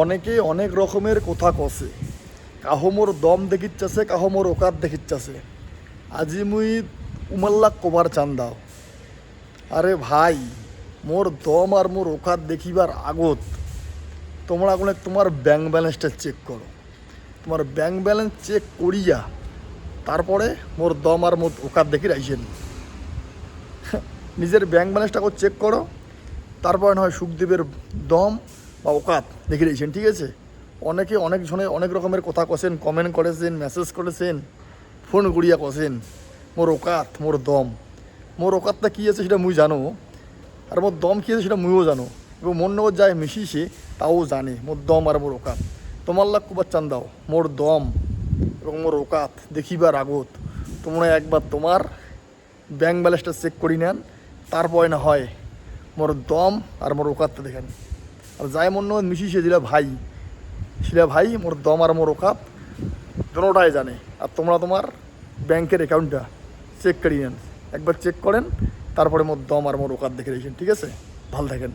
অনেকে অনেক রকমের কথা কষে, কাহো মোর দম দেখিচ্ছাছে, কাহো মোর ওকাত দেখিচ্ছাছে। আজি মুই উমাল্লাক কবার চান দাও। আরে ভাই, মোর দম আর মোর ওকাত দেখিবার আগত তোমরা কোনো তোমার ব্যাংক ব্যালেন্সটা চেক করো। তোমার ব্যাংক ব্যালেন্স চেক করিয়া তারপরে মোর দম আর মোর ওকাত দেখি রাইছেন। নিজের ব্যাংক ব্যালেন্সটাকে চেক করো, তারপরে না হয় সুখদেবের দম বা ওকাত দেখে দিয়েছেন, ঠিক আছে? অনেকে অনেক জনে অনেক রকমের কথা কছেন, কমেন্ট করেছেন, মেসেজ করেছেন, ফোন করিয়া কছেন মোর ওকাত মোর দম। মোর ওকাতটা কী আছে সেটা মুই জানো, আর মোর দম কী আছে সেটা মুইও জানো, এবং মন নগর যায় মিশিছে তাও জানে মোর দম আর মোর ওকাত। তোমার লাগ কুবার চান দাও মোর দম এবং মোর ওকাত দেখিবার আগত তোমরা একবার তোমার ব্যাংক ব্যালেন্সটা চেক করি নেন, তারপরে না হয় মোর দম আর মোর ওকাতটা দেখেন। আর যাই মন মিশিয়েছে সেটা ভাই মোর দম আর মোর ওকাত দুটোটাই জানে। আর তোমরা তোমার ব্যাংকের অ্যাকাউন্টটা চেক করি নেন, একবার চেক করেন, তারপরে মোর দম আর মোর ওকাত দেখে রেখেছেন, ঠিক আছে? ভালো থাকেন।